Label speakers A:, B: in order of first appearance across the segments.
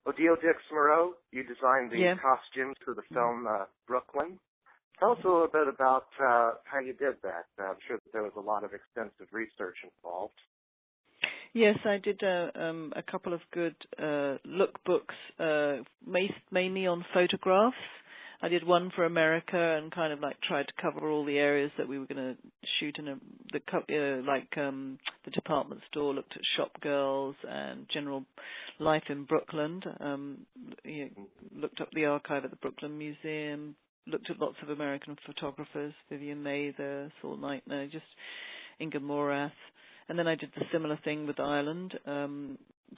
A: Odile Dicks-Mireaux, you designed the
B: Yeah.
A: costumes for the film Brooklyn. Tell us a little bit about how you did that. I'm sure that there was a lot of extensive research involved.
B: Yes, I did a couple of good lookbooks, mainly on photographs. I did one for America and kind of like tried to cover all the areas that we were going to shoot in the department store, looked at shop girls and general life in Brooklyn, looked up the archive at the Brooklyn Museum, looked at lots of American photographers, Vivian Mather, Saul Neitner, just Inga Morath. And then I did the similar thing with Ireland,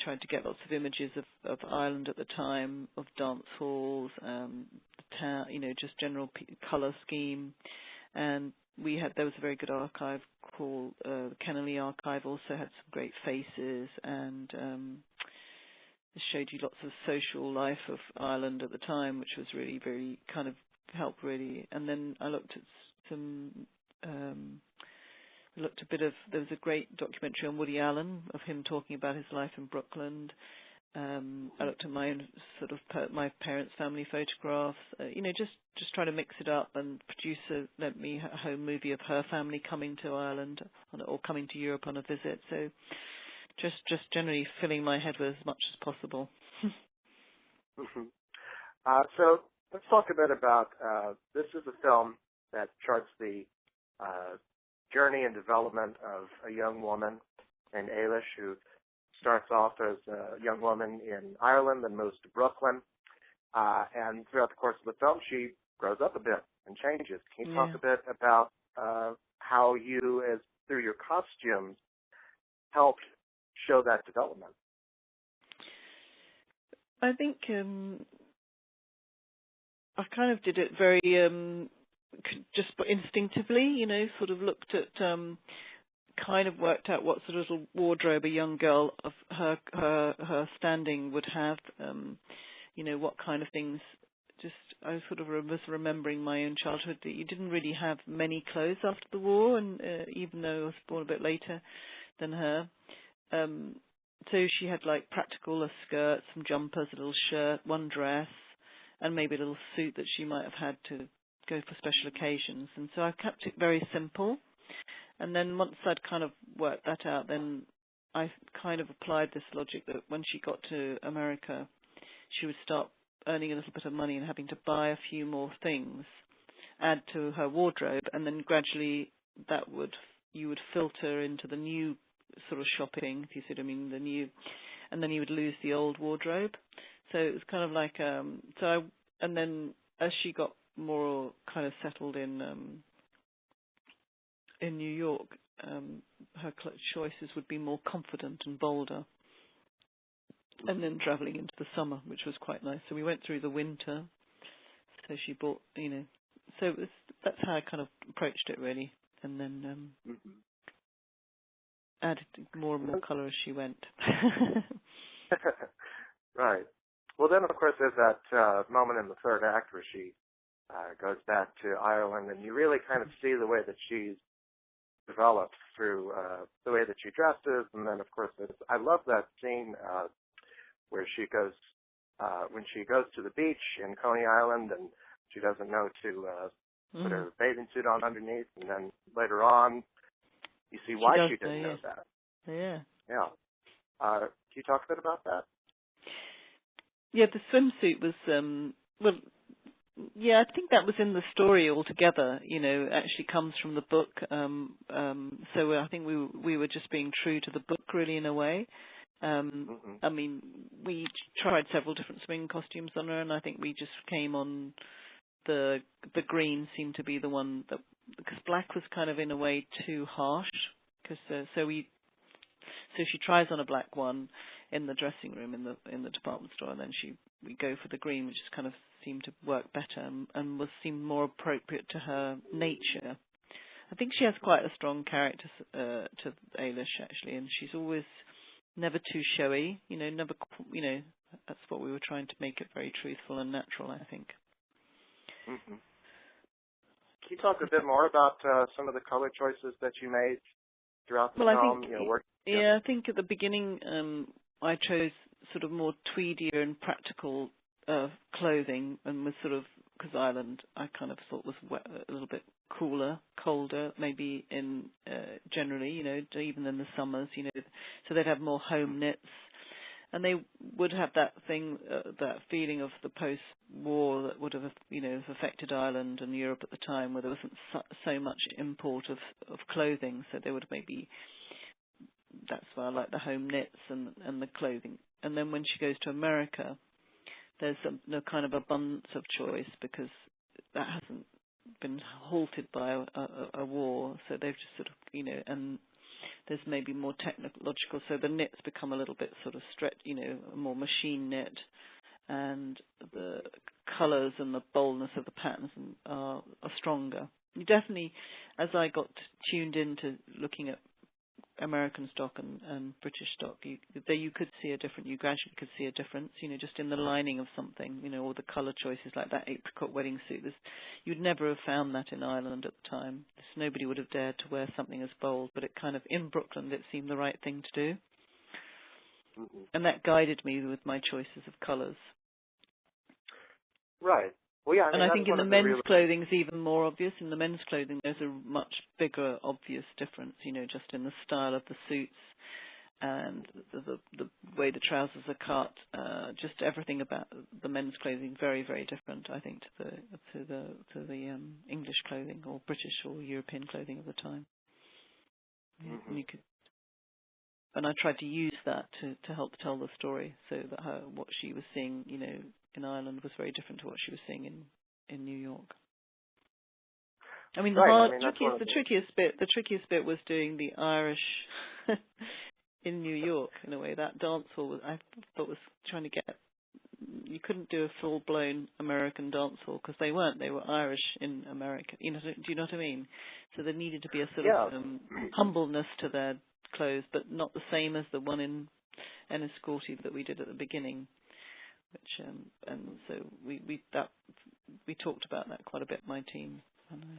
B: tried to get lots of images of Ireland at the time, of dance halls, the town, just general colour scheme. And there was a very good archive called the Kennelly Archive, also had some great faces, and it showed you lots of social life of Ireland at the time, which was really very kind of helped really. And then I looked at some. There was a great documentary on Woody Allen of him talking about his life in Brooklyn. I looked at my own sort of my parents' family photographs. Just try to mix it up and produce a home movie of her family coming to Ireland or coming to Europe on a visit. So just generally filling my head with as much as possible.
A: So let's talk a bit about this is a film that charts the journey and development of a young woman named Eilish, who starts off as a young woman in Ireland and moves to Brooklyn. And throughout the course of the film, she grows up a bit and changes. Can you talk a bit about how you, through your costumes, helped show that development?
B: I think I kind of did it very just instinctively, sort of looked at, kind of worked out what sort of little wardrobe a young girl of her standing would have, what kind of things. Just I sort of was remembering my own childhood that you didn't really have many clothes after the war, and even though I was born a bit later than her, so she had like a skirt, some jumpers, a little shirt, one dress, and maybe a little suit that she might have had to go for special occasions. And so I kept it very simple. And then once I'd kind of worked that out, then I kind of applied this logic that when she got to America, she would start earning a little bit of money and having to buy a few more things, add to her wardrobe, and then gradually you would filter into the new sort of shopping, if you see what I mean, the new, and then you would lose the old wardrobe. So it was kind of like, and then as she got more kind of settled in New York, her choices would be more confident and bolder. And then traveling into the summer, which was quite nice. So we went through the winter. So she bought, so that's how I kind of approached it really. And then added more and more colour as she went.
A: Right. Well, then, of course, there's that moment in the third act where she goes back to Ireland, and you really kind of see the way that she's developed through the way that she dresses. And then, of course, I love that scene where she goes, when she goes to the beach in Coney Island, and she doesn't know to put her bathing suit on underneath, and then later on, you see why she didn't know that.
B: Yeah.
A: Yeah. Can you talk a bit about that?
B: Yeah, the swimsuit was, I think that was in the story altogether, actually comes from the book. So I think we were just being true to the book really in a way. I mean, we tried several different swimming costumes on her, and I think we just came on the green seemed to be the one that, because black was kind of in a way too harsh, because so she tries on a black one in the dressing room in the department store, and then we go for the green, which just kind of seemed to work better and seemed more appropriate to her nature. I think she has quite a strong character to Eilish actually, and she's always never too showy, never, that's what we were trying to make it very truthful and natural, I think.
A: Mm-hmm. Can you talk a bit more about some of the color choices that you made throughout the film?
B: I think at the beginning I chose sort of more tweedier and practical clothing, and was sort of, because Ireland I kind of thought was a little bit cooler, colder, maybe in generally, even in the summers, so they'd have more home knits, and they would have that thing, that feeling of the post-war that would have, affected Ireland and Europe at the time, where there wasn't so much import of clothing, so they would maybe. That's why I like the home knits and the clothing. And then when she goes to America, there's a kind of abundance of choice, because that hasn't been halted by a war. So they've just sort of, and there's maybe more technological. So the knits become a little bit sort of a more machine knit, and the colours and the boldness of the patterns are stronger. You definitely, as I got tuned into looking at American stock and British stock, you could see a difference. You gradually could see a difference, just in the lining of something, or the colour choices, like that apricot wedding suit. You'd never have found that in Ireland at the time. Nobody would have dared to wear something as bold, but it kind of, in Brooklyn, it seemed the right thing to do.
A: Mm-hmm.
B: And that guided me with my choices of colours.
A: Right. Well, yeah.
B: And I think in the men's clothing is even more obvious. In the men's clothing, there's a much bigger, obvious difference, just in the style of the suits and the way the trousers are cut. Just everything about the men's clothing very, very different, I think, to the English clothing or British or European clothing of the time.
A: Mm-hmm.
B: And I tried to use that to help tell the story, so that what she was seeing, in Ireland was very different to what she was seeing in New York. I mean, the trickiest bit was doing the Irish in New York, in a way. That dance hall I thought was trying to get. You couldn't do a full-blown American dance hall, because they weren't. They were Irish in America. Do you know what I mean? So there needed to be a sort of humbleness to their clothes, but not the same as the one in Enniscorthy that we did at the beginning. Which and so we talked about that quite a bit, my team.
A: Mm-hmm.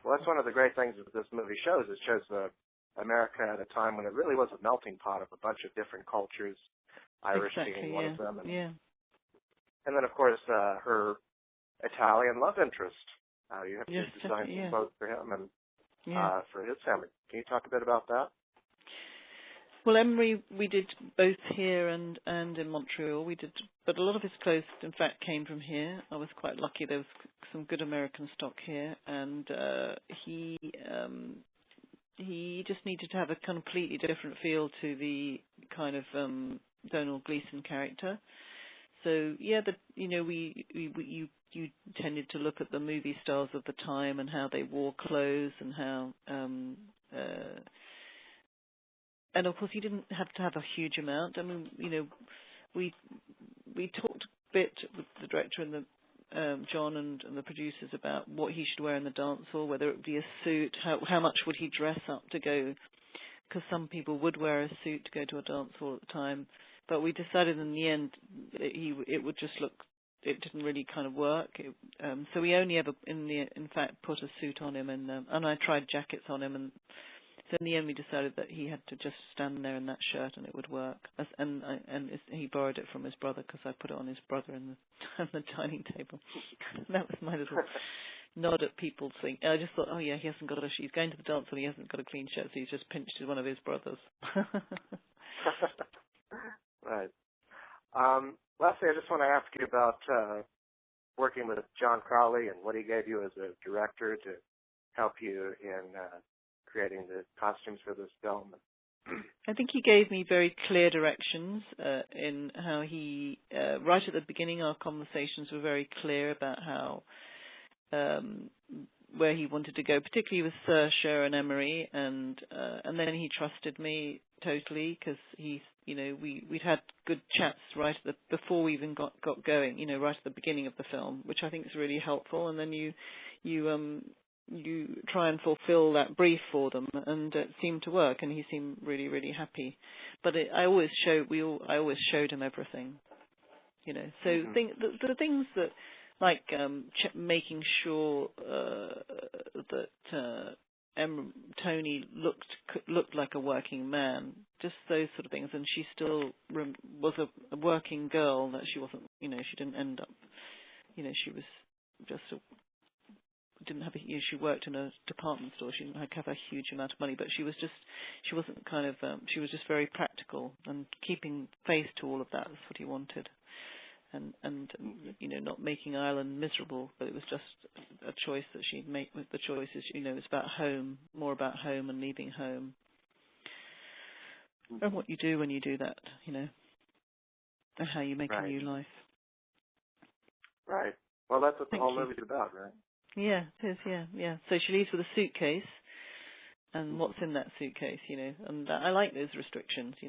A: Well, that's one of the great things that this movie shows. It shows America at a time when it really was a melting pot of a bunch of different cultures, Irish being one of them. And then, of course, her Italian love interest. You have to design some clothes for him and for his family. Can you talk a bit about that?
B: Well, Emery, we did both here and in Montreal. We did, but a lot of his clothes, in fact, came from here. I was quite lucky. There was some good American stock here, and he just needed to have a completely different feel to the kind of Donald Gleason character. So you tended to look at the movie stars of the time and how they wore clothes and how. And of course, he didn't have to have a huge amount. I mean, we talked a bit with the director and the John and the producers about what he should wear in the dance hall, whether it would be a suit, how much would he dress up to go, because some people would wear a suit to go to a dance hall at the time. But we decided in the end it would just look, it didn't really kind of work. So we only ever, in fact, put a suit on him, and I tried jackets on him, and so in the end we decided that he had to just stand there in that shirt and it would work. And he borrowed it from his brother, because I put it on his brother on the dining table. That was my little nod at people saying, I just thought, oh yeah, he hasn't got he's going to the dance and he hasn't got a clean shirt, so he's just pinched one of his brothers.
A: Right. Lastly, I just want to ask you about working with John Crowley and what he gave you as a director to help you in creating the costumes for this film.
B: I think he gave me very clear directions in how he, right at the beginning, our conversations were very clear about how, where he wanted to go, particularly with Saoirse and Emery, and then he trusted me totally, because we'd had good chats right at before we even got going, right at the beginning of the film, which I think is really helpful, and then you try and fulfill that brief for them, and it seemed to work, and he seemed really, really happy. But I always showed him everything, So the things that, like making sure that Tony looked like a working man, just those sort of things, and she still was a working girl. That she wasn't, she didn't end up, she was just didn't have she worked in a department store. She didn't have a huge amount of money, but she wasn't she was just very practical and keeping faith to all of that. That's what he wanted. And not making Ireland miserable, but it was just a choice that she'd make. With the choices, it's about home, more about home and leaving home, and what you do when you do that, and how you make a new life.
A: Right. Well, that's what the whole movie's about, right?
B: Yeah, it is. Yeah. So she leaves with a suitcase, and what's in that suitcase, and I like those restrictions, so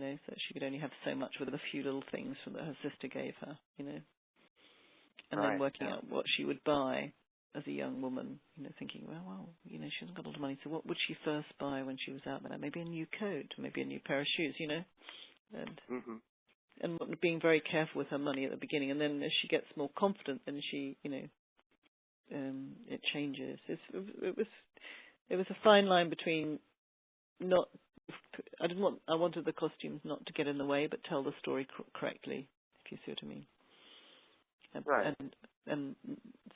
B: she could only have so much with a few little things that her sister gave her, and then working out what she would buy as a young woman, thinking, well, she hasn't got a lot of money, so what would she first buy when she was out there? Maybe a new coat, maybe a new pair of shoes, and being very careful with her money at the beginning, and then as she gets more confident, then she, it changes. It was a fine line between I wanted the costumes not to get in the way, but tell the story correctly, if you see what I mean.
A: Right.
B: And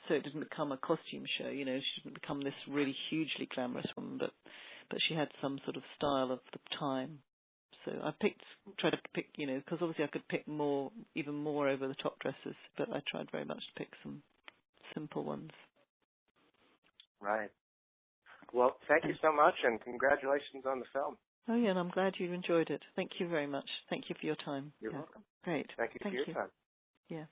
B: so it didn't become a costume show, she didn't become this really hugely glamorous woman, but she had some sort of style of the time. So I tried to pick, because obviously I could pick even more over the top dresses, but I tried very much to pick some simple ones.
A: Right. Well, thank you so much, and congratulations on the film.
B: Oh, yeah, and I'm glad you enjoyed it. Thank you very much. Thank you for your time.
A: You're welcome.
B: Great.
A: Thank you for your time.
B: Yeah.